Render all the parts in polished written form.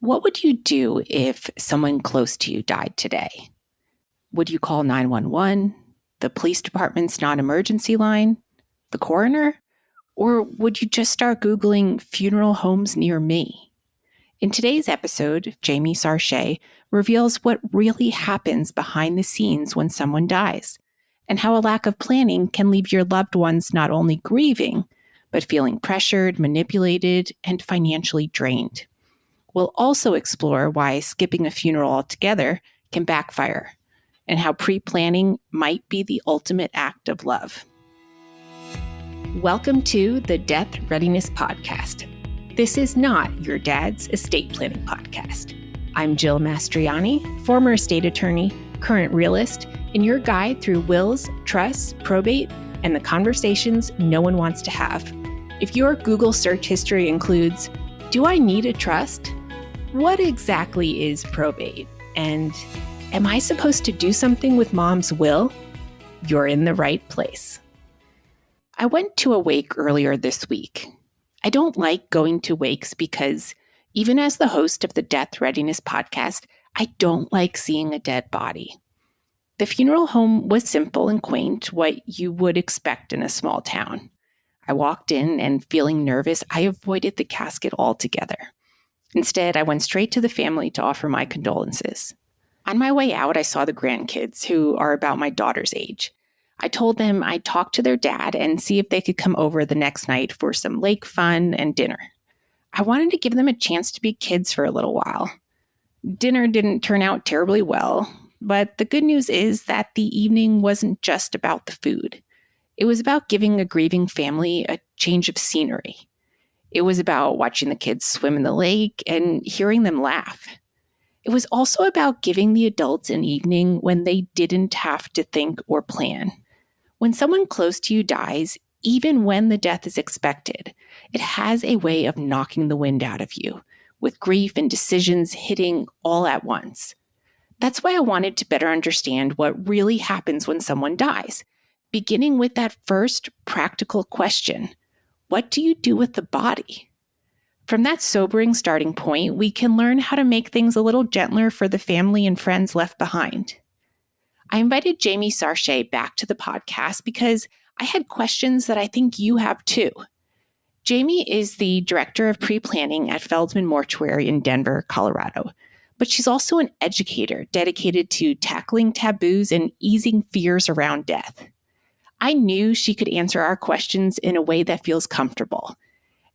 What would you do if someone close to you died today? Would you call 911, the police department's non-emergency line, the coroner? Or would you just start Googling funeral homes near me? In today's episode, Jamie Sarche reveals what really happens behind the scenes when someone dies, and how a lack of planning can leave your loved ones not only grieving, but feeling pressured, manipulated, and financially drained. We'll also explore why skipping a funeral altogether can backfire, and how pre-planning might be the ultimate act of love. Welcome to the Death Readiness Podcast. This is not your dad's estate planning podcast. I'm Jill Mastriani, former estate attorney, current realist, and your guide through wills, trusts, probate, and the conversations no one wants to have. If your Google search history includes, "Do I need a trust? What exactly is probate? And am I supposed to do something with mom's will?" You're in the right place. I went to a wake earlier this week. I don't like going to wakes because, even as the host of the Death Readiness Podcast, I don't like seeing a dead body. The funeral home was simple and quaint, what you would expect in a small town. I walked in and, feeling nervous, I avoided the casket altogether. Instead, I went straight to the family to offer my condolences. On my way out, I saw the grandkids, who are about my daughter's age. I told them I'd talk to their dad and see if they could come over the next night for some lake fun and dinner. I wanted to give them a chance to be kids for a little while. Dinner didn't turn out terribly well, but the good news is that the evening wasn't just about the food. It was about giving a grieving family a change of scenery. It was about watching the kids swim in the lake and hearing them laugh. It was also about giving the adults an evening when they didn't have to think or plan. When someone close to you dies, even when the death is expected, it has a way of knocking the wind out of you, with grief and decisions hitting all at once. That's why I wanted to better understand what really happens when someone dies, beginning with that first practical question: what do you do with the body? From that sobering starting point, we can learn how to make things a little gentler for the family and friends left behind. I invited Jamie Sarche back to the podcast because I had questions that I think you have too. Jamie is the director of pre-planning at Feldman Mortuary in Denver, Colorado, but she's also an educator dedicated to tackling taboos and easing fears around death. I knew she could answer our questions in a way that feels comfortable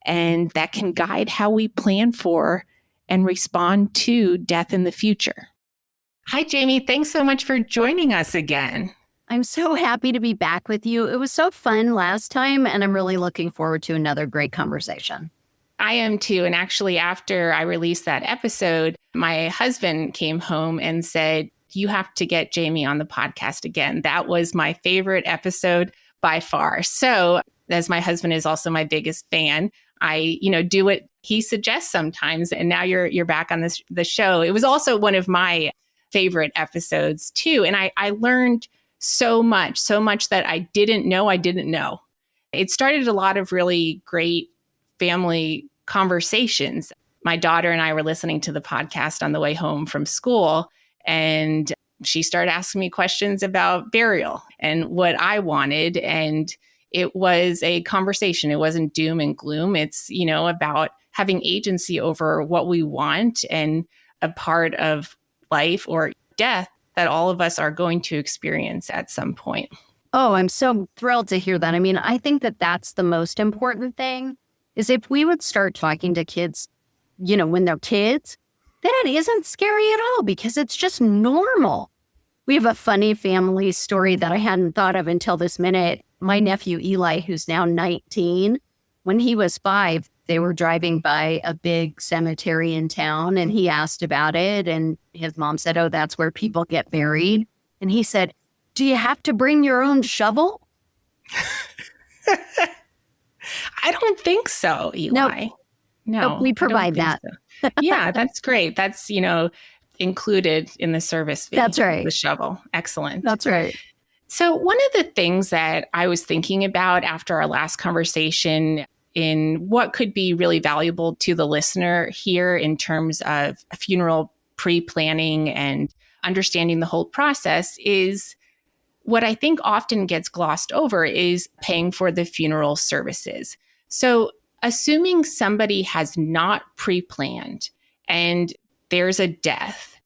and that can guide how we plan for and respond to death in the future. Hi, Jamie. Thanks so much for joining us again. I'm so happy to be back with you. It was so fun last time, and I'm really looking forward to another great conversation. I am too. And actually, after I released that episode, my husband came home and said, "You have to get Jamie on the podcast again." That was my favorite episode by far. So, as my husband is also my biggest fan, I, do what he suggests sometimes. And now you're back on the show. It was also one of my favorite episodes too. And I learned so much that I didn't know. It started a lot of really great family conversations. My daughter and I were listening to the podcast on the way home from school, and she started asking me questions about burial and what I wanted. And it was a conversation. It wasn't doom and gloom. It's, about having agency over what we want and a part of life or death that all of us are going to experience at some point. Oh, I'm so thrilled to hear that. I mean, I think that that's the most important thing, is if we would start talking to kids, when they're kids, then it isn't scary at all because it's just normal. We have a funny family story that I hadn't thought of until this minute. My nephew Eli, who's now 19, when he was 5, they were driving by a big cemetery in town, and he asked about it. And his mom said, "Oh, that's where people get buried." And he said, "Do you have to bring your own shovel?" I don't think so, Eli. No, we provide that. So. Yeah, that's great. That's, included in the service fee. That's right. The shovel. Excellent. That's right. So one of the things that I was thinking about after our last conversation, in what could be really valuable to the listener here in terms of funeral pre-planning and understanding the whole process is what I think often gets glossed over is paying for the funeral services. So assuming somebody has not pre-planned and there's a death,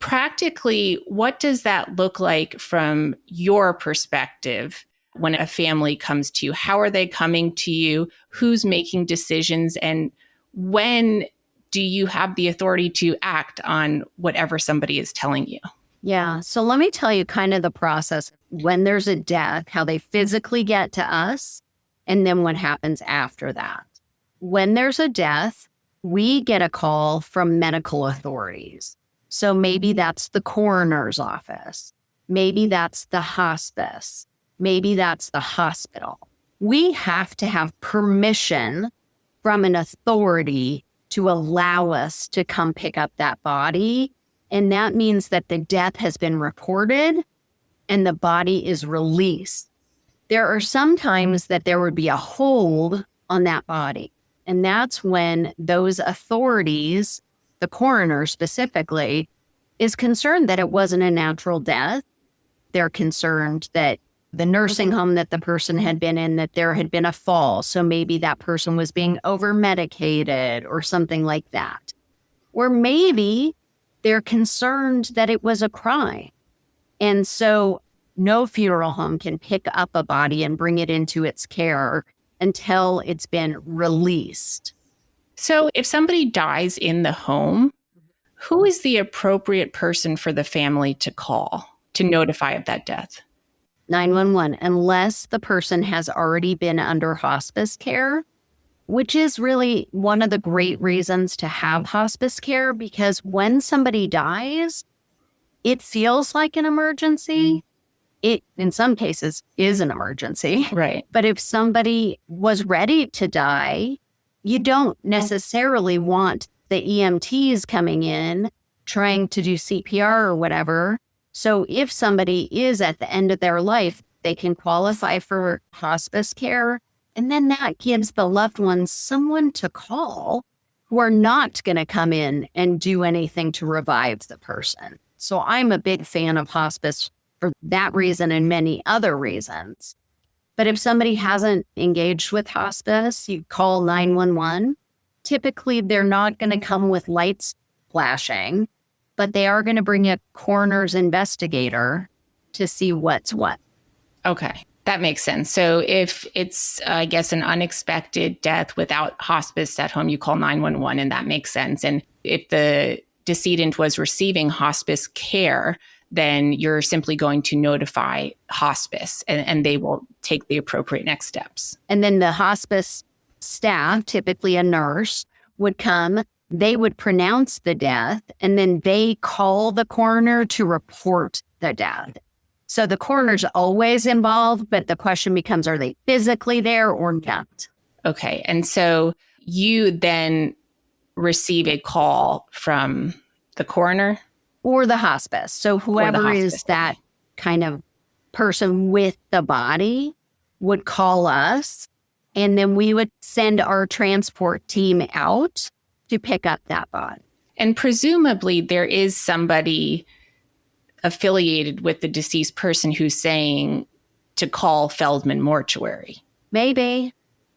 practically, what does that look like from your perspective when a family comes to you? How are they coming to you? Who's making decisions? And when do you have the authority to act on whatever somebody is telling you? Yeah. So let me tell you kind of the process when there's a death, how they physically get to us, and then what happens after that. When there's a death, we get a call from medical authorities. So maybe that's the coroner's office. Maybe that's the hospice. Maybe that's the hospital. We have to have permission from an authority to allow us to come pick up that body. And that means that the death has been reported and the body is released. There are some times that there would be a hold on that body. And that's when those authorities, the coroner specifically, is concerned that it wasn't a natural death. They're concerned that the nursing home that the person had been in, that there had been a fall. So maybe that person was being over-medicated or something like that. Or maybe they're concerned that it was a crime. And so no funeral home can pick up a body and bring it into its care until it's been released. So if somebody dies in the home, who is the appropriate person for the family to call to notify of that death? 911, unless the person has already been under hospice care, which is really one of the great reasons to have hospice care, because when somebody dies, it feels like an emergency. It, in some cases, is an emergency. Right. But if somebody was ready to die, you don't necessarily want the EMTs coming in trying to do CPR or whatever. So if somebody is at the end of their life, they can qualify for hospice care. And then that gives the loved ones someone to call who are not going to come in and do anything to revive the person. So I'm a big fan of hospice for that reason and many other reasons. But if somebody hasn't engaged with hospice, you call 911. Typically, they're not going to come with lights flashing, but they are going to bring a coroner's investigator to see what's what. Okay, that makes sense. So if it's, I guess, an unexpected death without hospice at home, you call 911, and that makes sense. And if the decedent was receiving hospice care, then you're simply going to notify hospice and they will take the appropriate next steps. And then the hospice staff, typically a nurse, would come, they would pronounce the death, and then they call the coroner to report the death. So the coroner's always involved, but the question becomes, are they physically there or not? Okay. And so you then receive a call from the coroner? Or the hospice. So whoever is that kind of person with the body would call us, and then we would send our transport team out to pick up that body. And presumably there is somebody affiliated with the deceased person who's saying to call Feldman Mortuary. Maybe,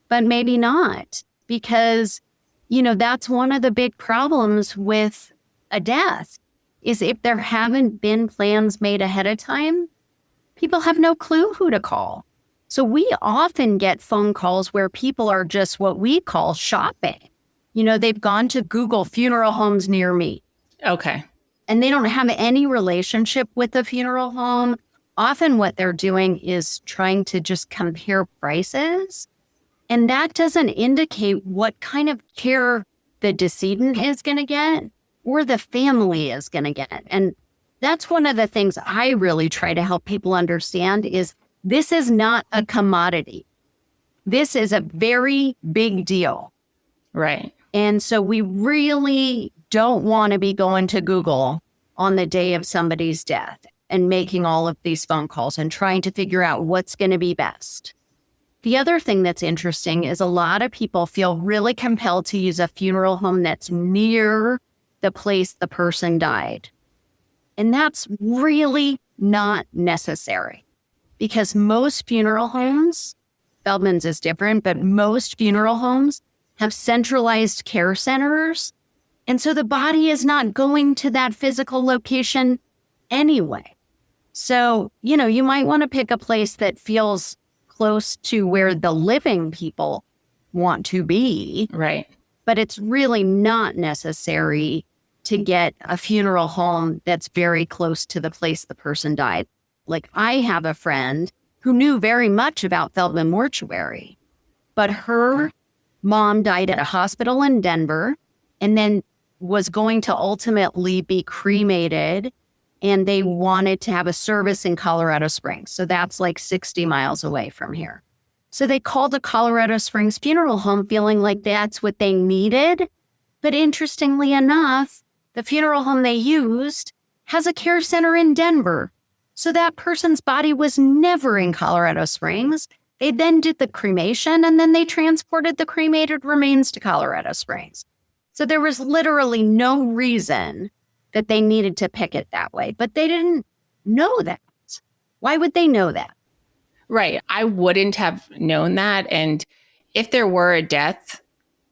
but maybe not. Because, that's one of the big problems with a death. Is if there haven't been plans made ahead of time, people have no clue who to call. So we often get phone calls where people are just what we call shopping. They've gone to Google funeral homes near me. Okay. And they don't have any relationship with the funeral home. Often what they're doing is trying to just compare prices. And that doesn't indicate what kind of care the decedent is going to get or the family is going to get. And that's one of the things I really try to help people understand is this is not a commodity. This is a very big deal. Right. And so we really don't want to be going to Google on the day of somebody's death and making all of these phone calls and trying to figure out what's going to be best. The other thing that's interesting is a lot of people feel really compelled to use a funeral home that's near the place the person died. And that's really not necessary because most funeral homes, Feldman's is different, but most funeral homes have centralized care centers. And so the body is not going to that physical location anyway. So, you might want to pick a place that feels close to where the living people want to be. Right. But it's really not necessary to get a funeral home that's very close to the place the person died. Like I have a friend who knew very much about Feldman Mortuary, but her mom died at a hospital in Denver and then was going to ultimately be cremated, and they wanted to have a service in Colorado Springs. So that's like 60 miles away from here. So they called the Colorado Springs Funeral Home feeling like that's what they needed. But interestingly enough, the funeral home they used has a care center in Denver. So that person's body was never in Colorado Springs. They then did the cremation, and then they transported the cremated remains to Colorado Springs. So there was literally no reason that they needed to pick it that way, but they didn't know that. Why would they know that? Right. I wouldn't have known that. And if there were a death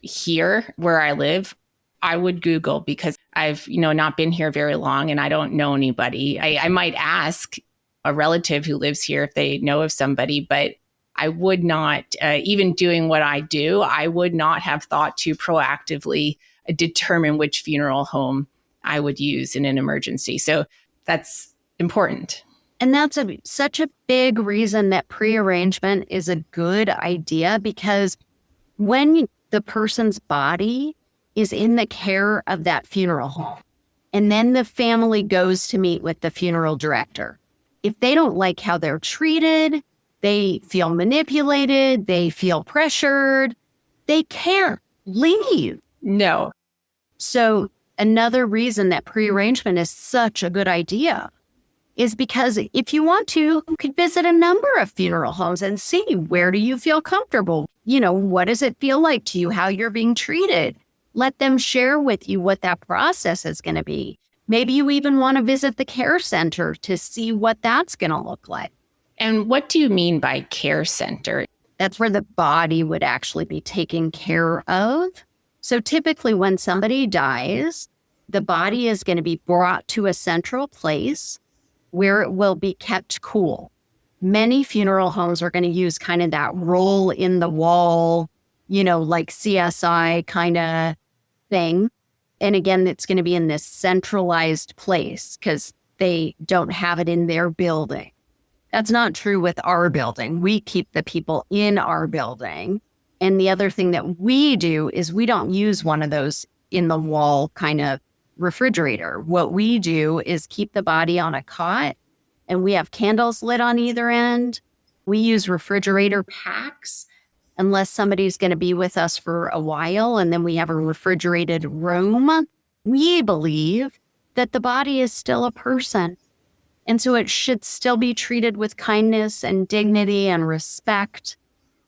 here where I live, I would Google because I've, not been here very long and I don't know anybody. I might ask a relative who lives here if they know of somebody, but I would not, even doing what I do, I would not have thought to proactively determine which funeral home I would use in an emergency. So that's important. And that's such a big reason that prearrangement is a good idea, because when the person's body is in the care of that funeral home, and then the family goes to meet with the funeral director, if they don't like how they're treated, they feel manipulated, they feel pressured, they can't leave. No. So another reason that prearrangement is such a good idea is because if you want to, you could visit a number of funeral homes and see, where do you feel comfortable? What does it feel like to you, how you're being treated? Let them share with you what that process is going to be. Maybe you even want to visit the care center to see what that's going to look like. And what do you mean by care center? That's where the body would actually be taken care of. So typically when somebody dies, the body is going to be brought to a central place where it will be kept cool. Many funeral homes are going to use kind of that roll in the wall, like CSI kind of thing. And again, it's going to be in this centralized place because they don't have it in their building. That's not true with our building. We keep the people in our building. And the other thing that we do is we don't use one of those in the wall kind of refrigerator. What we do is keep the body on a cot, and we have candles lit on either end. We use refrigerator packs unless somebody's going to be with us for a while, and then we have a refrigerated room. We believe that the body is still a person, and so it should still be treated with kindness and dignity and respect.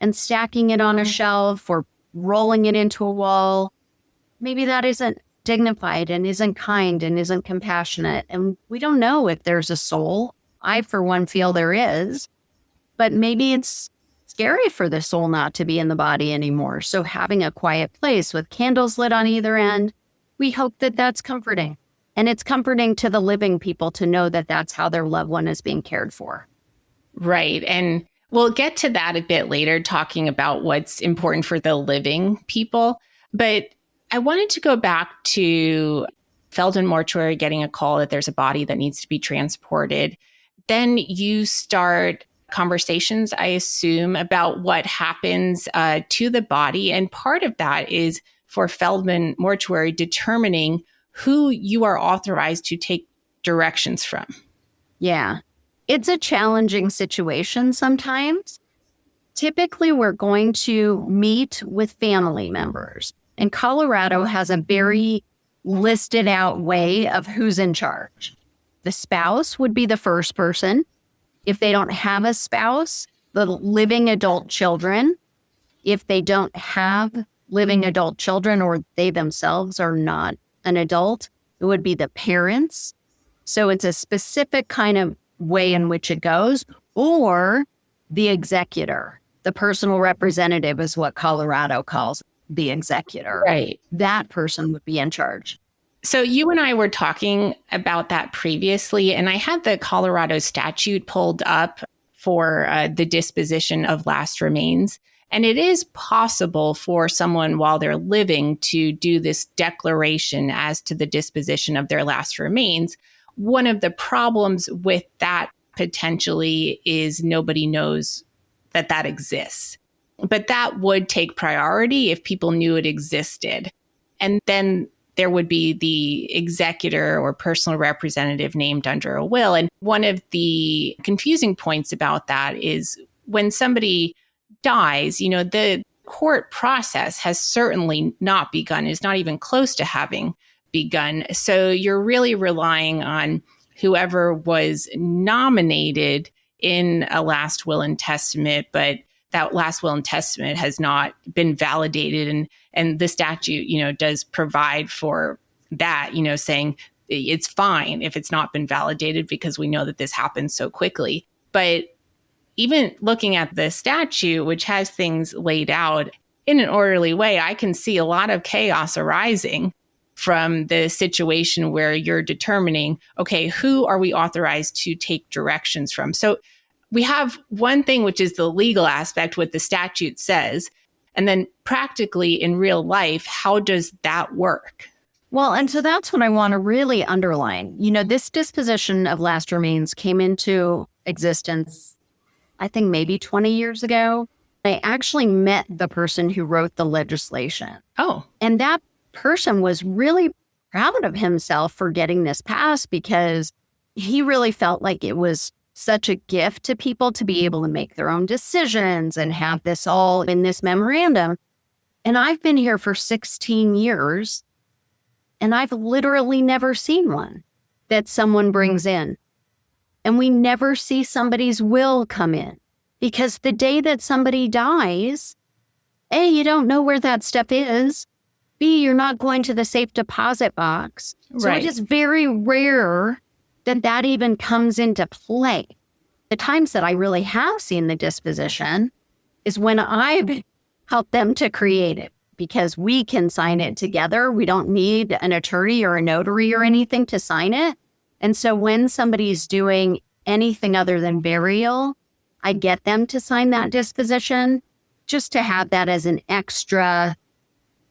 And stacking it on a shelf or rolling it into a wall, maybe that isn't dignified and isn't kind and isn't compassionate. And we don't know if there's a soul. I, for one, feel there is. But maybe it's scary for the soul not to be in the body anymore. So having a quiet place with candles lit on either end, we hope that that's comforting. And it's comforting to the living people to know that that's how their loved one is being cared for. Right. And we'll get to that a bit later, talking about what's important for the living people. But I wanted to go back to Feldman Mortuary getting a call that there's a body that needs to be transported. Then you start conversations, I assume, about what happens to the body. And part of that is for Feldman Mortuary determining who you are authorized to take directions from. Yeah. It's a challenging situation sometimes. Typically, we're going to meet with family members. And Colorado has a very listed out way of who's in charge. The spouse would be the first person. If they don't have a spouse, the living adult children. If they don't have living adult children or they themselves are not an adult, it would be the parents. So it's a specific kind of way in which it goes, or the executor. The personal representative is what Colorado calls the executor. Right. That person would be in charge. So you and I were talking about that previously, and I had the Colorado statute pulled up for the disposition of last remains. And it is possible for someone while they're living to do this declaration as to the disposition of their last remains. One of the problems with that potentially is nobody knows that that exists. But that would take priority if people knew it existed. And then there would be the executor or personal representative named under a will. And one of the confusing points about that is when somebody dies, the court process has certainly not begun, is not even close to having begun. So you're really relying on whoever was nominated in a last will and testament, but that last will and testament has not been validated. And the statute, does provide for that, saying it's fine if it's not been validated because we know that this happens so quickly. But even looking at the statute, which has things laid out in an orderly way, I can see a lot of chaos arising from the situation where you're determining, okay, who are we authorized to take directions from? So we have one thing, which is the legal aspect, what the statute says. And then practically in real life, how does that work? Well, and so that's what I want to really underline. This disposition of last remains came into existence, I think maybe 20 years ago. I actually met the person who wrote the legislation. Oh. And that person was really proud of himself for getting this passed because he really felt like it was such a gift to people to be able to make their own decisions and have this all in this memorandum. And I've been here for 16 years, and I've literally never seen one that someone brings in. And we never see somebody's will come in because the day that somebody dies, A, you don't know where that stuff is. B, you're not going to the safe deposit box. So Right. It is very rare that even comes into play. The times that I really have seen the disposition is when I've helped them to create it because we can sign it together. We don't need an attorney or a notary or anything to sign it. And so when somebody's doing anything other than burial, I get them to sign that disposition just to have that as an extra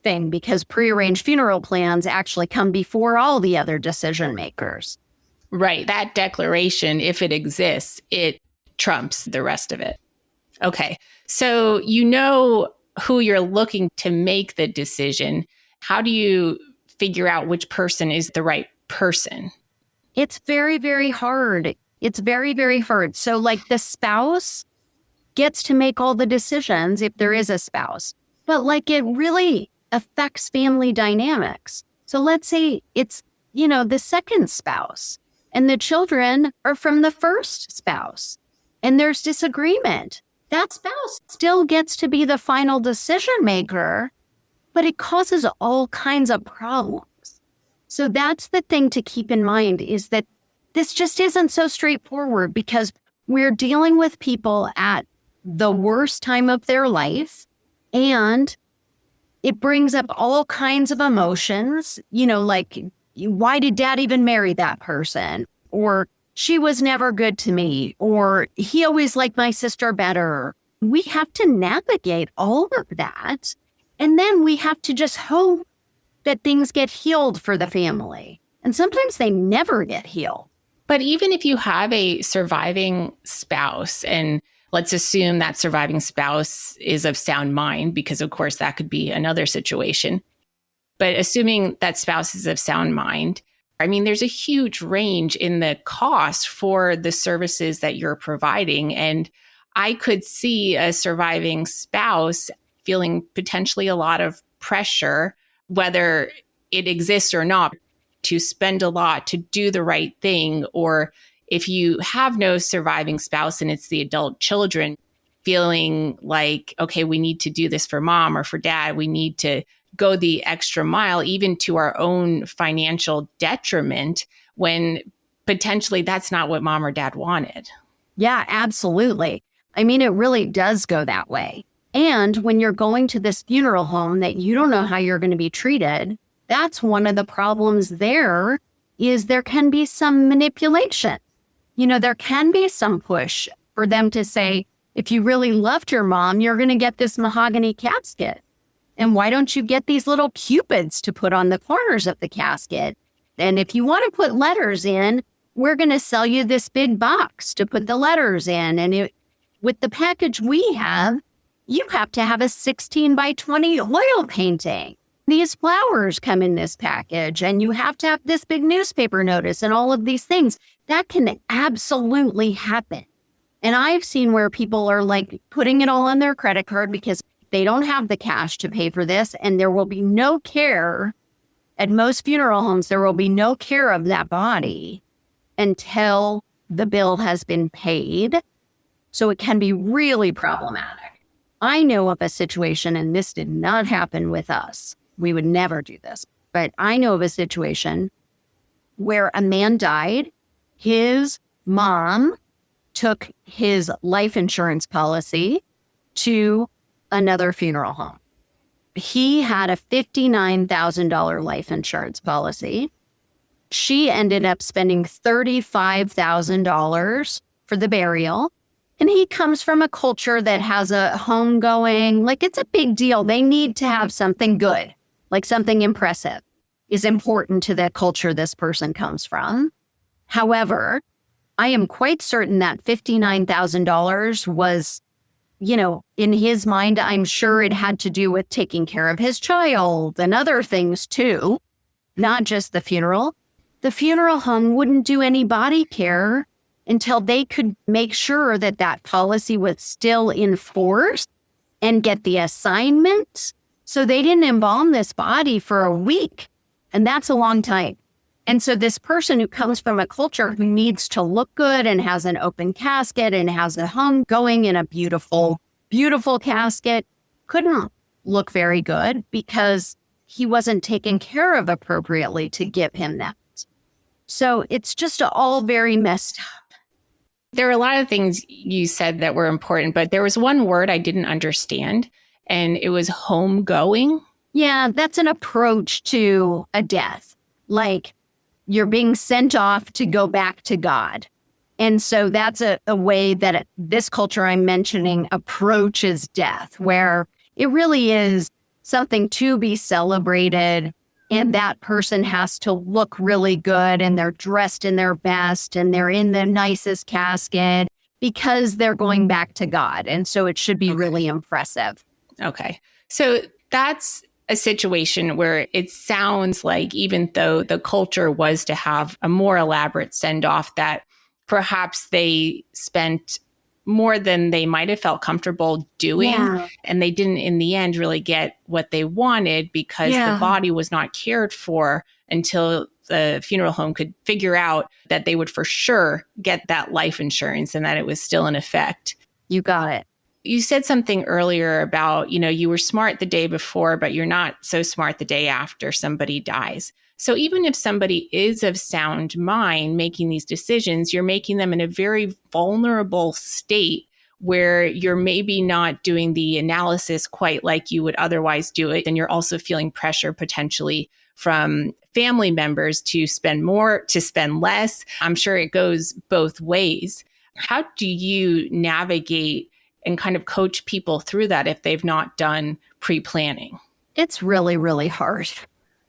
thing because prearranged funeral plans actually come before all the other decision makers. Right. That declaration, if it exists, it trumps the rest of it. Okay. So you know who you're looking to make the decision. How do you figure out which person is the right person? It's very, very hard. It's very, very hard. So like the spouse gets to make all the decisions if there is a spouse, but like it really affects family dynamics. So let's say it's, the second spouse and the children are from the first spouse and there's disagreement. That spouse still gets to be the final decision maker, but it causes all kinds of problems. So that's the thing to keep in mind is that this just isn't so straightforward because we're dealing with people at the worst time of their life and it brings up all kinds of emotions, like, why did dad even marry that person? Or she was never good to me, or he always liked my sister better. We have to navigate all of that. And then we have to just hope that things get healed for the family. And sometimes they never get healed. But even if you have a surviving spouse, and let's assume that surviving spouse is of sound mind, because of course that could be another situation. But assuming that spouse is of sound mind, there's a huge range in the cost for the services that you're providing. And I could see a surviving spouse feeling potentially a lot of pressure, whether it exists or not, to spend a lot to do the right thing. Or if you have no surviving spouse and it's the adult children, feeling like, okay, we need to do this for mom or for dad. We need to go the extra mile, even to our own financial detriment, when potentially that's not what mom or dad wanted. Yeah, absolutely. I mean, it really does go that way. And when you're going to this funeral home that you don't know how you're going to be treated, that's one of the problems there is there can be some manipulation. There can be some push for them to say, if you really loved your mom, you're going to get this mahogany casket. And why don't you get these little cupids to put on the corners of the casket? And if you want to put letters in, we're going to sell you this big box to put the letters in. And with the package we have, you have to have a 16 by 20 oil painting. These flowers come in this package, and you have to have this big newspaper notice and all of these things. That can absolutely happen. And I've seen where people are like putting it all on their credit card because they don't have the cash to pay for this, and there will be no care. At most funeral homes, there will be no care of that body until the bill has been paid. So it can be really problematic. I know of a situation, and this did not happen with us. We would never do this. But I know of a situation where a man died. His mom took his life insurance policy to another funeral home. He had a $59,000 life insurance policy. She ended up spending $35,000 for the burial. And he comes from a culture that has a homegoing, like it's a big deal. They need to have something good, like something impressive is important to the culture this person comes from. However, I am quite certain that $59,000 was, in his mind, I'm sure it had to do with taking care of his child and other things too, not just the funeral. The funeral home wouldn't do any body care until they could make sure that that policy was still in force and get the assignment. So they didn't embalm this body for a week. And that's a long time. And so this person who comes from a culture who needs to look good and has an open casket and has a home going in a beautiful, beautiful casket couldn't look very good because he wasn't taken care of appropriately to give him that. So it's just all very messed up. There are a lot of things you said that were important, but there was one word I didn't understand, and it was homegoing. Yeah, that's an approach to a death. Like you're being sent off to go back to God. And so that's a way that this culture I'm mentioning approaches death, where it really is something to be celebrated. And that person has to look really good and they're dressed in their best and they're in the nicest casket because they're going back to God. And so it should be really impressive. Okay. So that's a situation where it sounds like even though the culture was to have a more elaborate send-off, that perhaps they spent more than they might have felt comfortable doing. Yeah. And they didn't, in the end, really get what they wanted because the body was not cared for until the funeral home could figure out that they would for sure get that life insurance and that it was still in effect. You got it. You said something earlier about, you were smart the day before, but you're not so smart the day after somebody dies. So even if somebody is of sound mind making these decisions, you're making them in a very vulnerable state where you're maybe not doing the analysis quite like you would otherwise do it. And you're also feeling pressure potentially from family members to spend more, to spend less. I'm sure it goes both ways. How do you navigate and kind of coach people through that if they've not done pre-planning? It's really, really hard.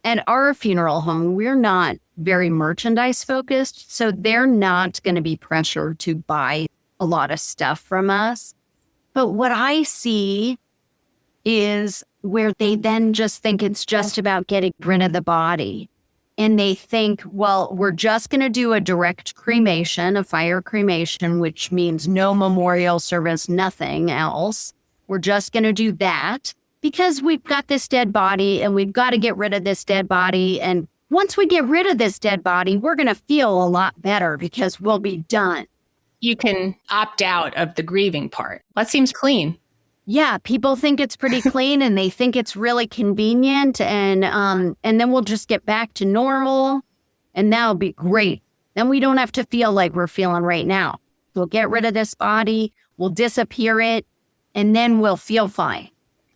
At our funeral home, we're not very merchandise focused, so they're not going to be pressured to buy a lot of stuff from us. But what I see is where they then just think it's just about getting rid of the body. And they think, well, we're just going to do a direct cremation, a fire cremation, which means no memorial service, nothing else. We're just going to do that because we've got this dead body and we've got to get rid of this dead body. And once we get rid of this dead body, we're going to feel a lot better because we'll be done. you can opt out of the grieving part. That seems clean. Yeah, people think it's pretty clean and they think it's really convenient, and then we'll just get back to normal, and that'll be great. Then we don't have to feel like we're feeling right now. We'll get rid of this body, we'll disappear it, and then we'll feel fine.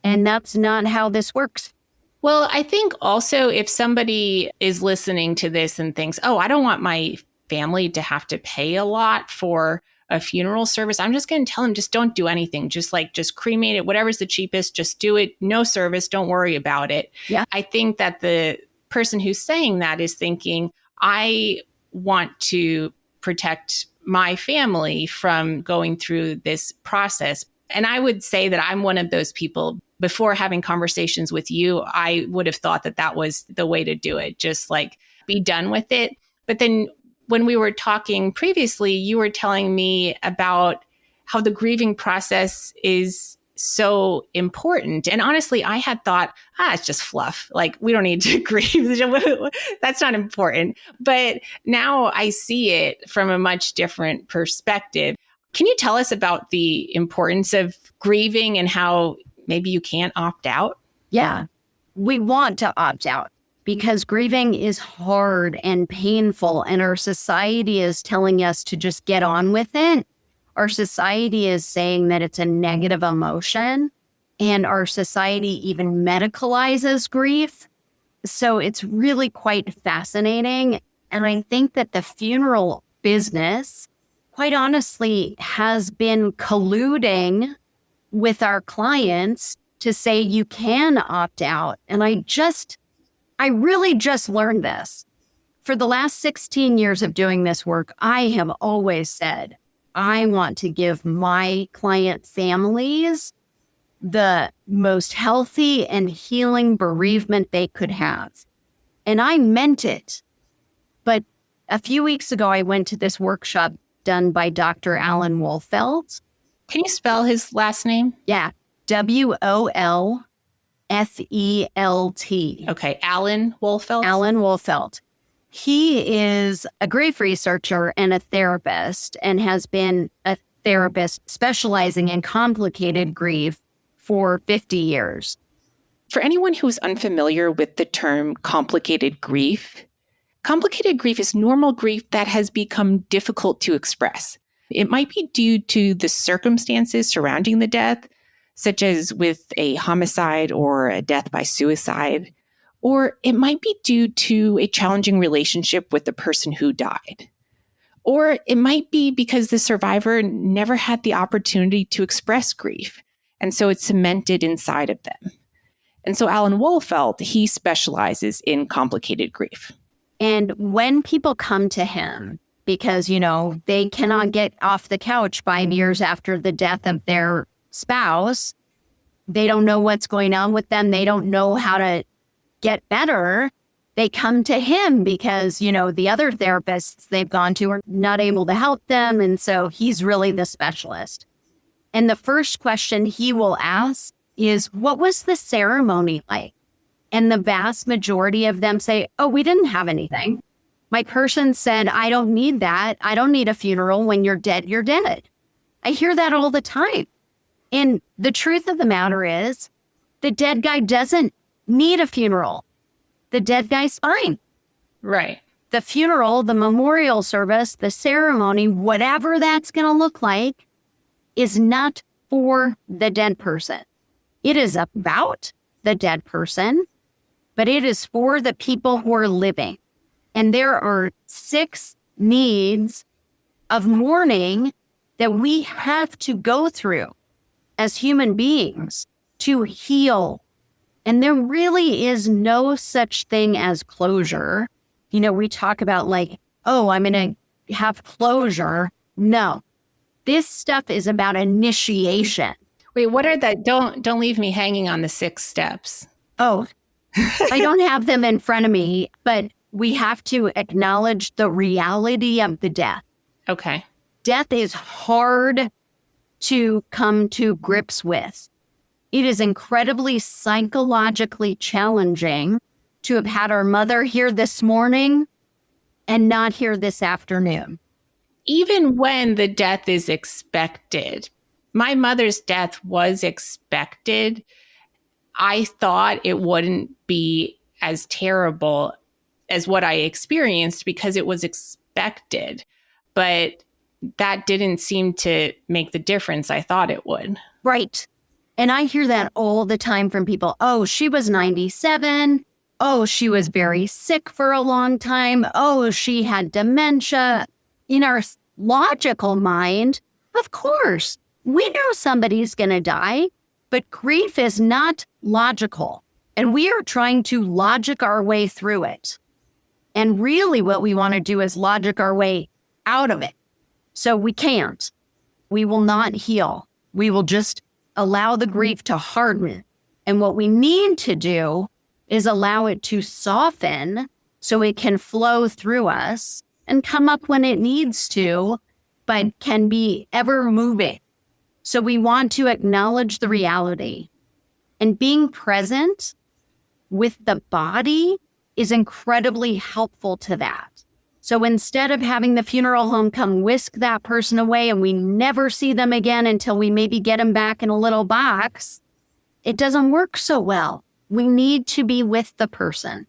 And that's not how this works. Well, I think also if somebody is listening to this and thinks, oh, I don't want my family to have to pay a lot for a funeral service, I'm just going to tell them, just don't do anything. Just cremate it, whatever's the cheapest, just do it. No service, don't worry about it. Yeah. I think that the person who's saying that is thinking, I want to protect my family from going through this process. And I would say that I'm one of those people. Before having conversations with you, I would have thought that that was the way to do it. Just be done with it. But then when we were talking previously, you were telling me about how the grieving process is so important. And honestly, I had thought, it's just fluff. We don't need to grieve. That's not important. But now I see it from a much different perspective. Can you tell us about the importance of grieving and how maybe you can't opt out? Yeah, we want to opt out because grieving is hard and painful, and our society is telling us to just get on with it. Our society is saying that it's a negative emotion, and our society even medicalizes grief. So it's really quite fascinating. And I think that the funeral business, quite honestly, has been colluding with our clients to say you can opt out. And I really just learned this. For the last 16 years of doing this work, I have always said, I want to give my client families the most healthy and healing bereavement they could have. And I meant it. But a few weeks ago, I went to this workshop done by Dr. Alan Wolfelt. Can you spell his last name? Yeah. Wolfelt. Okay. Alan Wolfelt? Alan Wolfelt. He is a grief researcher and a therapist, and has been a therapist specializing in complicated grief for 50 years. For anyone who is unfamiliar with the term complicated grief is normal grief that has become difficult to express. It might be due to the circumstances surrounding the death, such as with a homicide or a death by suicide, or it might be due to a challenging relationship with the person who died. Or it might be because the survivor never had the opportunity to express grief, and so it's cemented inside of them. And so Alan Wolfelt, he specializes in complicated grief. And when people come to him, because, they cannot get off the couch 5 years after the death of their spouse, they don't know what's going on with them, they don't know how to get better, they come to him because, the other therapists they've gone to are not able to help them. And so he's really the specialist. And the first question he will ask is, what was the ceremony like? And the vast majority of them say, oh, we didn't have anything. My person said, I don't need that. I don't need a funeral. When you're dead, you're dead. I hear that all the time. And the truth of the matter is, the dead guy doesn't need a funeral. The dead guy's fine. Right. The funeral, the memorial service, the ceremony, whatever that's going to look like, is not for the dead person. It is about the dead person, but it is for the people who are living. And there are 6 needs of mourning that we have to go through as human beings to heal. And there really is no such thing as closure. We talk about I'm going to have closure. No, this stuff is about initiation. Wait, what are the, don't leave me hanging on the 6 steps. Oh, I don't have them in front of me, but we have to acknowledge the reality of the death. Okay. Death is hard to come to grips with. It is incredibly psychologically challenging to have had our mother here this morning and not here this afternoon. even when the death is expected, my mother's death was expected. I thought it wouldn't be as terrible as what I experienced because it was expected. But that didn't seem to make the difference I thought it would. Right. And I hear that all the time from people. Oh, she was 97. Oh, she was very sick for a long time. Oh, she had dementia. In our logical mind, of course, we know somebody's going to die, but grief is not logical. And we are trying to logic our way through it. And really what we want to do is logic our way out of it. So we can't. We will not heal. We will just allow the grief to harden. And what we need to do is allow it to soften so it can flow through us and come up when it needs to, but can be ever moving. So we want to acknowledge the reality. And being present with the body is incredibly helpful to that. So instead of having the funeral home come whisk that person away and we never see them again until we maybe get them back in a little box, it doesn't work so well. We need to be with the person.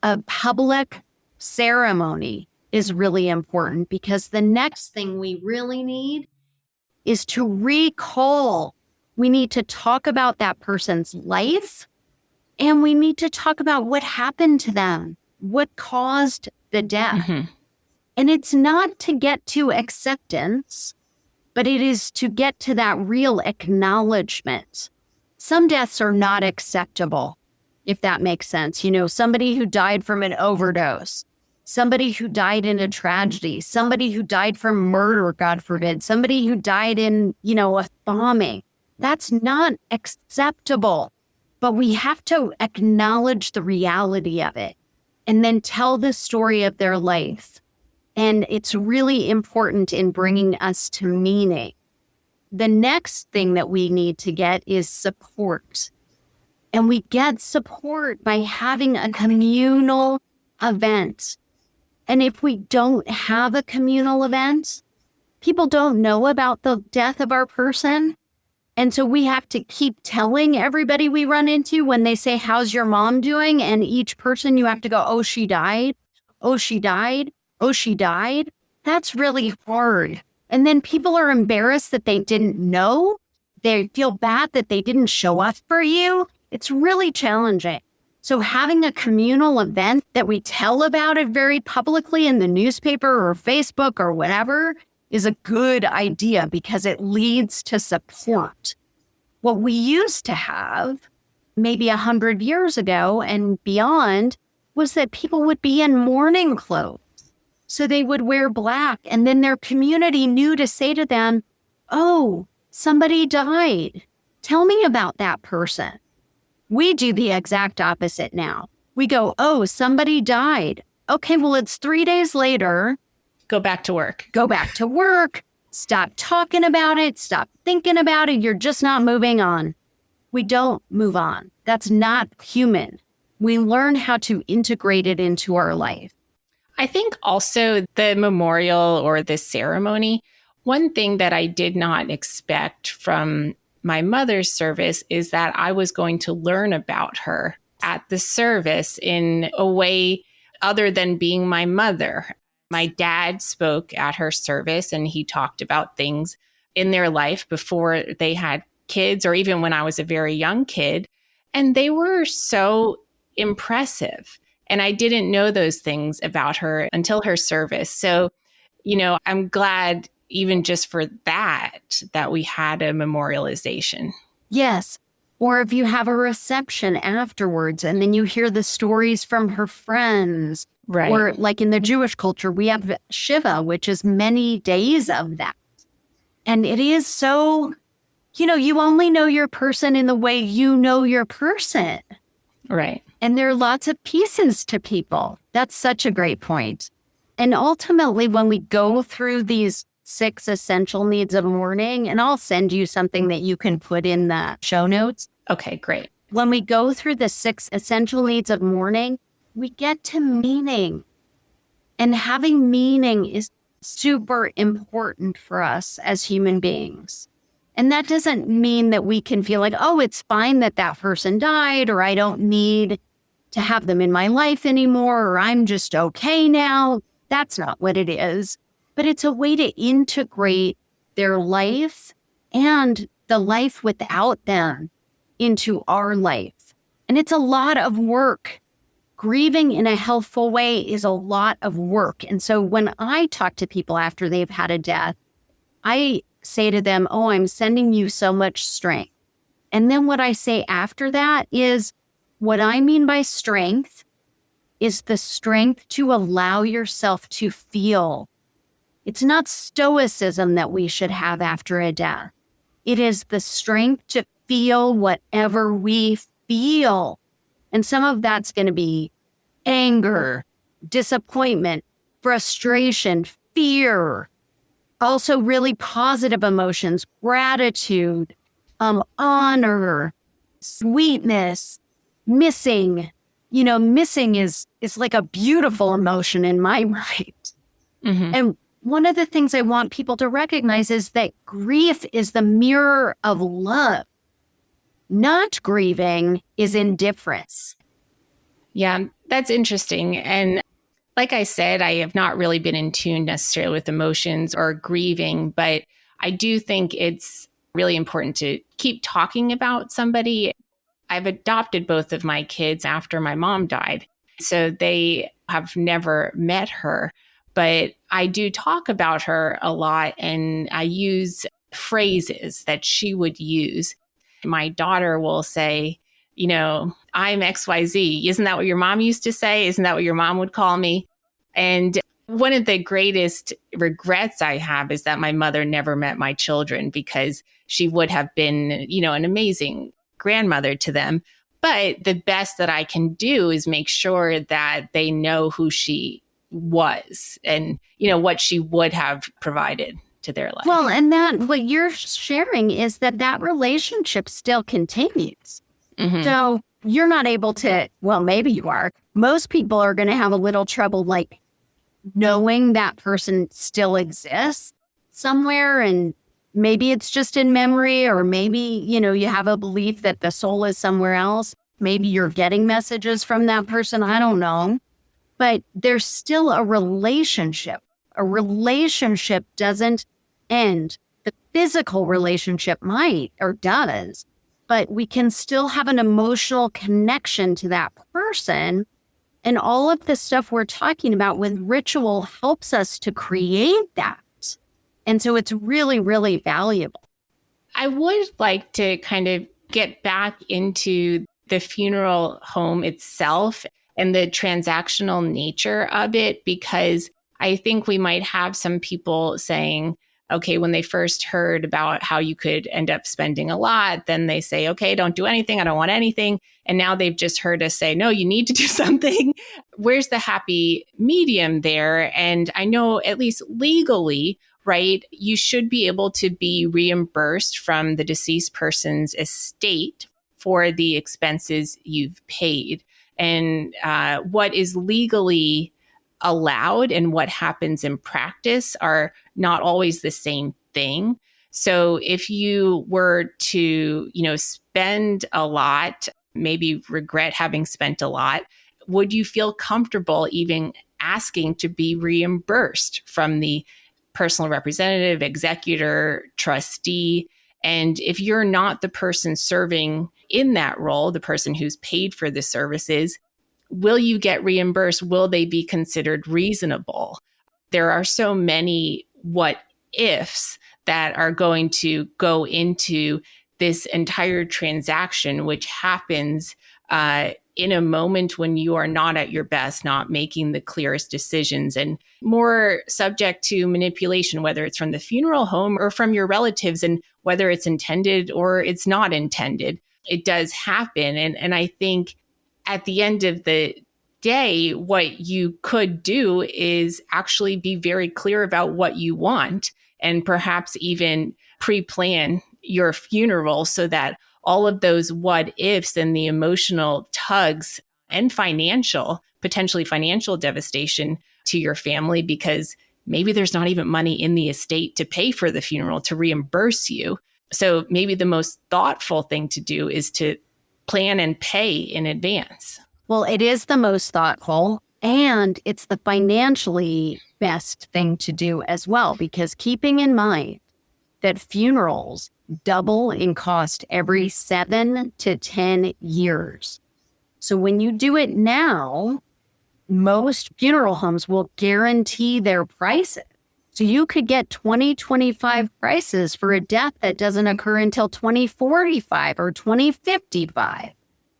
A public ceremony is really important because the next thing we really need is to recall. We need to talk about that person's life, and we need to talk about what happened to them, what caused the death. Mm-hmm. And it's not to get to acceptance, but it is to get to that real acknowledgement. Some deaths are not acceptable, if that makes sense. You know, somebody who died from an overdose, somebody who died in a tragedy, somebody who died from murder, God forbid, somebody who died in, a bombing. That's not acceptable. But we have to acknowledge the reality of it and then tell the story of their life. And it's really important in bringing us to meaning. The next thing that we need to get is support. And we get support by having a communal event. And if we don't have a communal event, people don't know about the death of our person. And so we have to keep telling everybody we run into when they say, how's your mom doing? And each person you have to go, oh, she died. Oh, she died. Oh, she died. That's really hard. And then people are embarrassed that they didn't know. They feel bad that they didn't show up for you. It's really challenging. So having a communal event that we tell about it very publicly in the newspaper or Facebook or whatever is a good idea because it leads to support. What we used to have maybe 100 years ago and beyond was that people would be in mourning clothes. So they would wear black and then their community knew to say to them, oh, somebody died. Tell me about that person. We do the exact opposite now. We go, oh, somebody died. Okay, well, it's 3 days later. Go back to work. Go back to work. Stop talking about it. Stop thinking about it. You're just not moving on. We don't move on. That's not human. We learn how to integrate it into our life. I think also the memorial or the ceremony, one thing that I did not expect from my mother's service is that I was going to learn about her at the service in a way other than being my mother. My dad spoke at her service and he talked about things in their life before they had kids or even when I was a very young kid. And they were so impressive. And I didn't know those things about her until her service. So, I'm glad even just for that we had a memorialization. Yes. Or if you have a reception afterwards and then you hear the stories from her friends. Right. Or like in the Jewish culture, we have Shiva, which is many days of that. And it is so, you only know your person in the way you know your person. Right. And there are lots of pieces to people. That's such a great point. And ultimately, when we go through these 6 essential needs of mourning, and I'll send you something that you can put in the show notes. Okay, great. When we go through the 6 essential needs of mourning, we get to meaning. And having meaning is super important for us as human beings. And that doesn't mean that we can feel like, oh, it's fine that that person died, or I don't need to have them in my life anymore, or I'm just okay now. That's not what it is. But it's a way to integrate their life and the life without them into our life. And it's a lot of work. Grieving in a healthful way is a lot of work. And so when I talk to people after they've had a death, I say to them, oh, I'm sending you so much strength. And then what I say after that is, what I mean by strength is the strength to allow yourself to feel. It's not stoicism that we should have after a death. It is the strength to feel whatever we feel. And some of that's going to be anger, disappointment, frustration, fear, also really positive emotions, gratitude, honor, sweetness, missing. You know, missing is like a beautiful emotion in my mind. Mm-hmm. And one of the things I want people to recognize is that grief is the mirror of love. Not grieving is indifference. Yeah, that's interesting. And like I said, I have not really been in tune necessarily with emotions or grieving, but I do think it's really important to keep talking about somebody. I've adopted both of my kids after my mom died, so they have never met her, but I do talk about her a lot, and I use phrases that she would use. My daughter will say, you know, I'm XYZ. Isn't that what your mom used to say? Isn't that what your mom would call me? And one of the greatest regrets I have is that my mother never met my children, because she would have been, you know, an amazing grandmother to them. But the best that I can do is make sure that they know who she was and, you know, what she would have provided to their life. Well, and that what you're sharing is that relationship still continues. Mm-hmm. So you're not able to, well, maybe you are. Most people are going to have a little trouble, like, knowing that person still exists somewhere. And maybe it's just in memory, or maybe, you know, you have a belief that the soul is somewhere else. Maybe you're getting messages from that person. I don't know. But there's still a relationship. A relationship doesn't end. The physical relationship might or does, but we can still have an emotional connection to that person. And all of the stuff we're talking about with ritual helps us to create that. And so it's really, really valuable. I would like to kind of get back into the funeral home itself and the transactional nature of it, because I think we might have some people saying, okay, when they first heard about how you could end up spending a lot, then they say, okay, don't do anything. I don't want anything. And now they've just heard us say, no, you need to do something. Where's the happy medium there? And I know, at least legally, right, you should be able to be reimbursed from the deceased person's estate for the expenses you've paid. And what is legally allowed and what happens in practice are not always the same thing. So if you were to, you know, spend a lot, maybe regret having spent a lot, would you feel comfortable even asking to be reimbursed from the personal representative, executor, trustee? And if you're not the person serving in that role, the person who's paid for the services, will you get reimbursed? Will they be considered reasonable? There are so many what ifs that are going to go into this entire transaction, which happens in a moment when you are not at your best, not making the clearest decisions, and more subject to manipulation, whether it's from the funeral home or from your relatives, and whether it's intended or it's not intended. It does happen. And I think at the end of the day, what you could do is actually be very clear about what you want, and perhaps even pre-plan your funeral so that all of those what ifs and the emotional tugs and potentially financial devastation to your family, because maybe there's not even money in the estate to pay for the funeral, to reimburse you. So maybe the most thoughtful thing to do is to plan and pay in advance. Well, it is the most thoughtful, and it's the financially best thing to do as well, because keeping in mind that funerals double in cost every 7 to 10 years. So when you do it now, most funeral homes will guarantee their prices. So you could get 2025 prices for a death that doesn't occur until 2045 or 2055.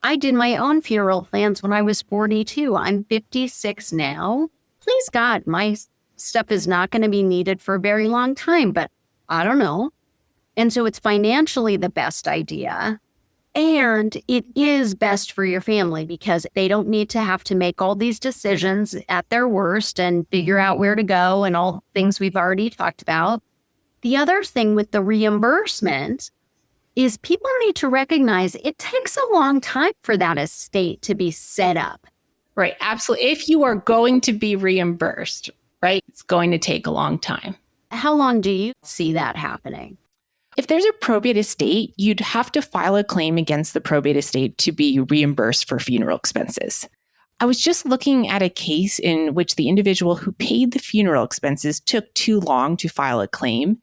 I did my own funeral plans when I was 42. I'm 56 now. Please God, my stuff is not going to be needed for a very long time, but I don't know. And so it's financially the best idea. And it is best for your family because they don't need to have to make all these decisions at their worst and figure out where to go and all things we've already talked about. The other thing with the reimbursement is people need to recognize it takes a long time for that estate to be set up. Right. Absolutely. If you are going to be reimbursed, right, it's going to take a long time. How long do you see that happening? If there's a probate estate, you'd have to file a claim against the probate estate to be reimbursed for funeral expenses. I was just looking at a case in which the individual who paid the funeral expenses took too long to file a claim.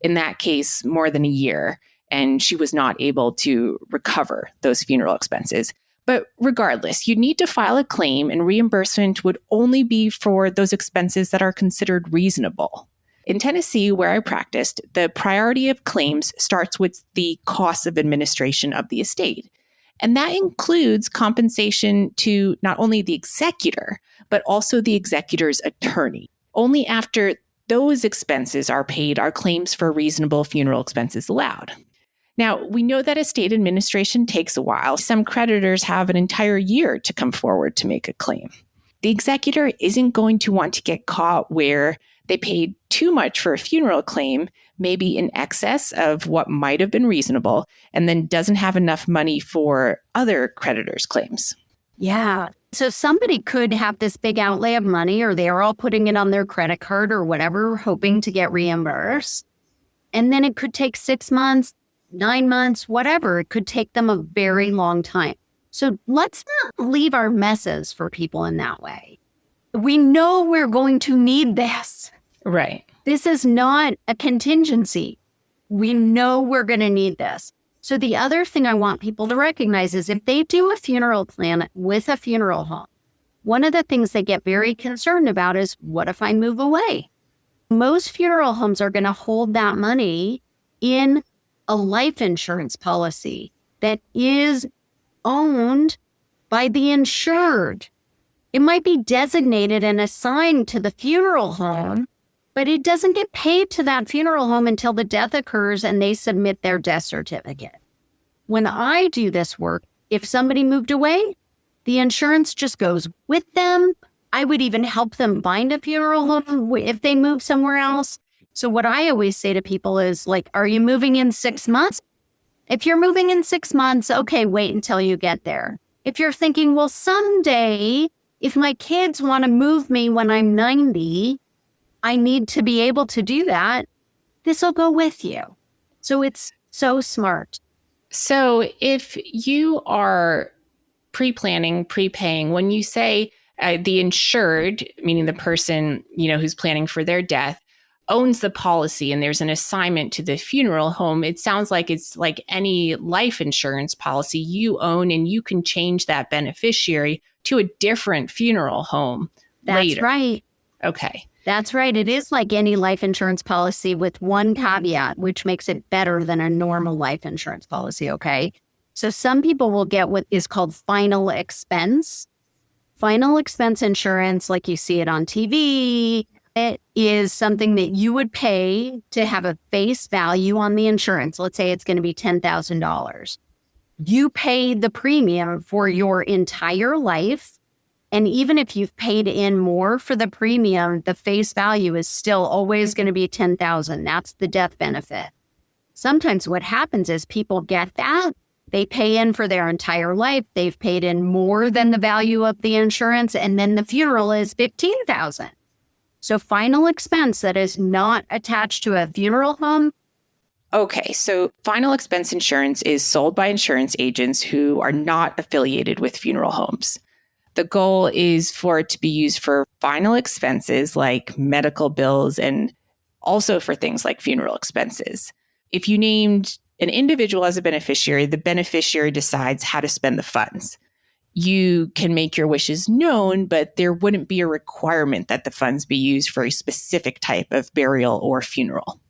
In that case, more than a year, and she was not able to recover those funeral expenses. But regardless, you need to file a claim, and reimbursement would only be for those expenses that are considered reasonable. In Tennessee, where I practiced, the priority of claims starts with the cost of administration of the estate. And that includes compensation to not only the executor, but also the executor's attorney. Only after those expenses are paid are claims for reasonable funeral expenses allowed. Now, we know that estate administration takes a while. Some creditors have an entire year to come forward to make a claim. The executor isn't going to want to get caught where they paid too much for a funeral claim, maybe in excess of what might have been reasonable, and then doesn't have enough money for other creditors' claims. Yeah. So somebody could have this big outlay of money, or they're all putting it on their credit card or whatever, hoping to get reimbursed. And then it could take 6 months, 9 months, whatever. It could take them a very long time. So let's not leave our messes for people in that way. We know we're going to need this. Right. This is not a contingency. We know we're going to need this. So the other thing I want people to recognize is if they do a funeral plan with a funeral home, one of the things they get very concerned about is, what if I move away? Most funeral homes are going to hold that money in a life insurance policy that is owned by the insured. It might be designated and assigned to the funeral home, but it doesn't get paid to that funeral home until the death occurs and they submit their death certificate. When I do this work, if somebody moved away, the insurance just goes with them. I would even help them find a funeral home if they move somewhere else. So what I always say to people is like, are you moving in 6 months? If you're moving in 6 months, okay, wait until you get there. If you're thinking, well, someday, if my kids want to move me when I'm 90, I need to be able to do that, this will go with you. So it's so smart. So if you are pre-planning, prepaying, when you say the insured, meaning the person, who's planning for their death, owns the policy and there's an assignment to the funeral home, it sounds like it's like any life insurance policy you own, and you can change that beneficiary to a different funeral home later. That's right. Okay. That's right. It is like any life insurance policy with one caveat, which makes it better than a normal life insurance policy, okay? So some people will get what is called final expense. Final expense insurance, like you see it on TV, it is something that you would pay to have a face value on the insurance. Let's say it's going to be $10,000. You pay the premium for your entire life. And even if you've paid in more for the premium, the face value is still always going to be $10,000. That's the death benefit. Sometimes what happens is people get that. They pay in for their entire life. They've paid in more than the value of the insurance. And then the funeral is $15,000. So final expense that is not attached to a funeral home. Okay, so final expense insurance is sold by insurance agents who are not affiliated with funeral homes. The goal is for it to be used for final expenses like medical bills and also for things like funeral expenses. If you named an individual as a beneficiary, the beneficiary decides how to spend the funds. You can make your wishes known, but there wouldn't be a requirement that the funds be used for a specific type of burial or funeral.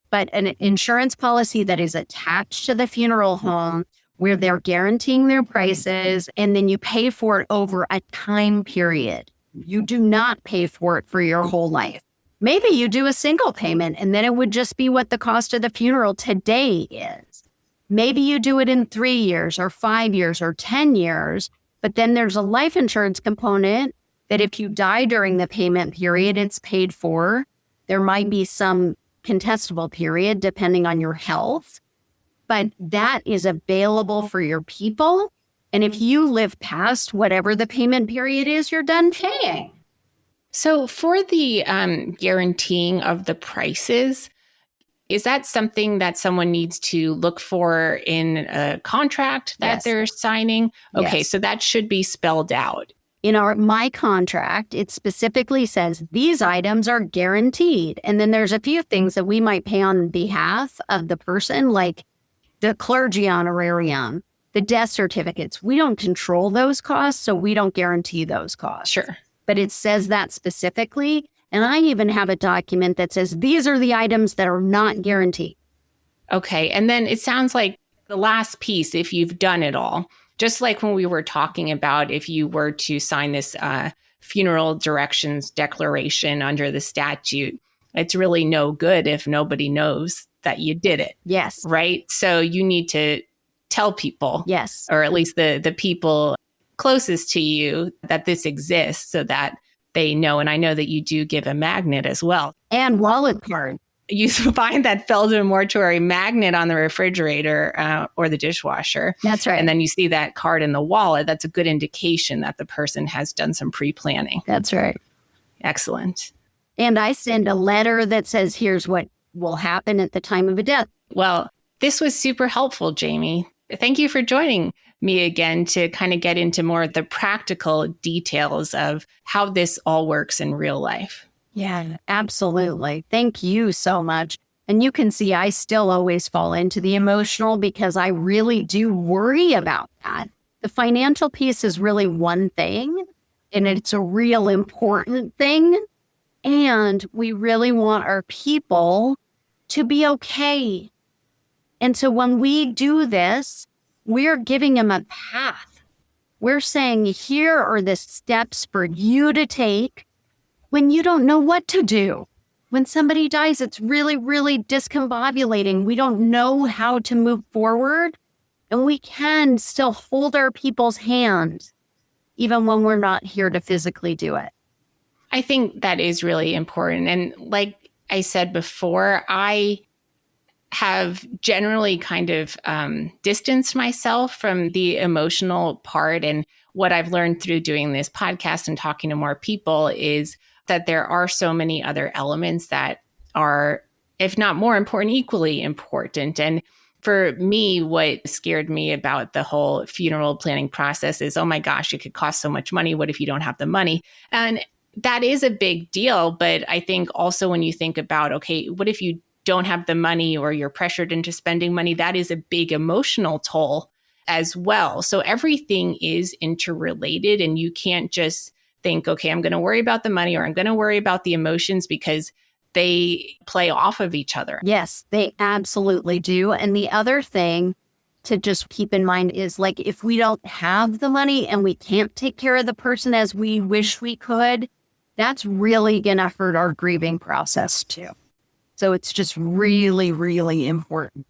But an insurance policy that is attached to the funeral home where they're guaranteeing their prices and then you pay for it over a time period. You do not pay for it for your whole life. Maybe you do a single payment and then it would just be what the cost of the funeral today is. Maybe you do it in 3 years or 5 years or 10 years, but then there's a life insurance component that if you die during the payment period, it's paid for. There might be some contestable period depending on your health, but that is available for your people. And if you live past whatever the payment period is, you're done paying. So for the guaranteeing of the prices, is that something that someone needs to look for in a contract that they're signing? Okay, so that should be spelled out. In my contract, it specifically says these items are guaranteed. And then there's a few things that we might pay on behalf of the person, like the clergy honorarium, the death certificates. We don't control those costs, so we don't guarantee those costs. Sure. But it says that specifically. And I even have a document that says these are the items that are not guaranteed. Okay. And then it sounds like the last piece, if you've done it all, just like when we were talking about if you were to sign this funeral directions declaration under the statute, it's really no good if nobody knows that you did it. Yes. Right? So you need to tell people. Yes. Or at least the people closest to you that this exists so that they know. And I know that you do give a magnet as well. And wallet card. You find that Feldman Mortuary magnet on the refrigerator or the dishwasher. That's right. And then you see that card in the wallet. That's a good indication that the person has done some pre-planning. That's right. Excellent. And I send a letter that says, here's what will happen at the time of a death. Well, this was super helpful, Jamie. Thank you for joining me again to kind of get into more of the practical details of how this all works in real life. Yeah, absolutely. Thank you so much. And you can see I still always fall into the emotional because I really do worry about that. The financial piece is really one thing, and it's a real important thing. And we really want our people to be okay. And so when we do this, we're giving them a path. We're saying, here are the steps for you to take when you don't know what to do. When somebody dies, it's really, really discombobulating. We don't know how to move forward, and we can still hold our people's hand, even when we're not here to physically do it. I think that is really important. And like I said before, I have generally kind of distanced myself from the emotional part. And what I've learned through doing this podcast and talking to more people is that there are so many other elements that are, if not more important, equally important. And for me, what scared me about the whole funeral planning process is, oh my gosh, it could cost so much money. What if you don't have the money? And that is a big deal. But I think also when you think about, okay, what if you don't have the money or you're pressured into spending money? That is a big emotional toll as well. So everything is interrelated, and you can't just think, okay, I'm going to worry about the money or I'm going to worry about the emotions, because they play off of each other. Yes, they absolutely do. And the other thing to just keep in mind is, like, if we don't have the money and we can't take care of the person as we wish we could, that's really going to hurt our grieving process too. So it's just really, really important.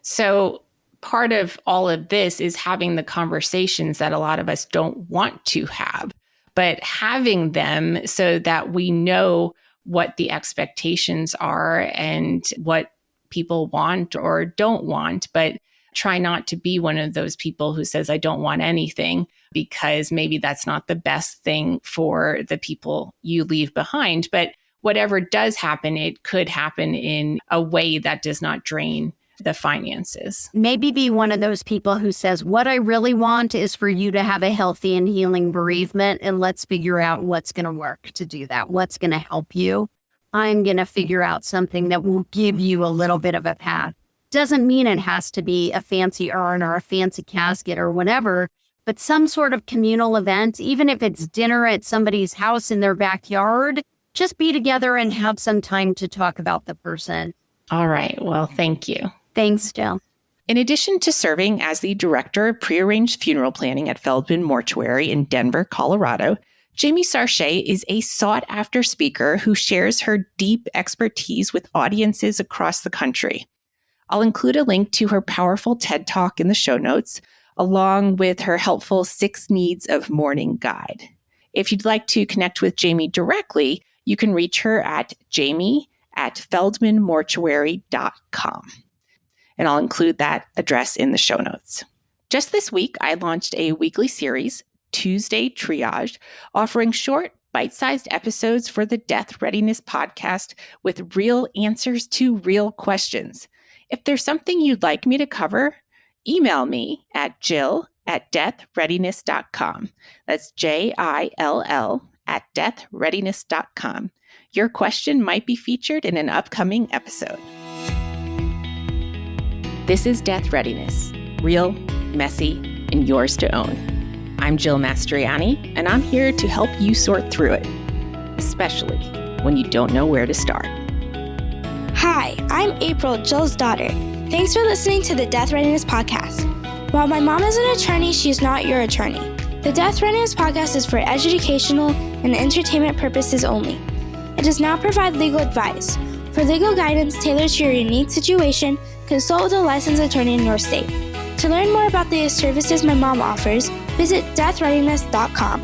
So part of all of this is having the conversations that a lot of us don't want to have, but having them so that we know what the expectations are and what people want or don't want, but try not to be one of those people who says, I don't want anything, because maybe that's not the best thing for the people you leave behind. But whatever does happen, it could happen in a way that does not drain the finances. Maybe be one of those people who says, what I really want is for you to have a healthy and healing bereavement, and let's figure out what's going to work to do that. What's going to help you? I'm going to figure out something that will give you a little bit of a path. Doesn't mean it has to be a fancy urn or a fancy casket or whatever, but some sort of communal event, even if it's dinner at somebody's house in their backyard, just be together and have some time to talk about the person. All right. Well, thank you. Thanks, Jill. In addition to serving as the director of prearranged funeral planning at Feldman Mortuary in Denver, Colorado, Jamie Sarche is a sought-after speaker who shares her deep expertise with audiences across the country. I'll include a link to her powerful TED Talk in the show notes, along with her helpful 6 Needs of Mourning guide. If you'd like to connect with Jamie directly, you can reach her at jamie@feldmanmortuary.com. And I'll include that address in the show notes. Just this week, I launched a weekly series, Tuesday Triage, offering short, bite-sized episodes for the Death Readiness Podcast with real answers to real questions. If there's something you'd like me to cover, email me at jill@deathreadiness.com. That's JILL@deathreadiness.com. Your question might be featured in an upcoming episode. This is Death Readiness, real, messy, and yours to own. I'm Jill Mastriani, and I'm here to help you sort through it, especially when you don't know where to start. Hi, I'm April, Jill's daughter. Thanks for listening to the Death Readiness Podcast. While my mom is an attorney, she's not your attorney. The Death Readiness Podcast is for educational and entertainment purposes only. It does not provide legal advice. For legal guidance tailored to your unique situation, consult with a licensed attorney in your state. To learn more about the services my mom offers, visit deathreadiness.com.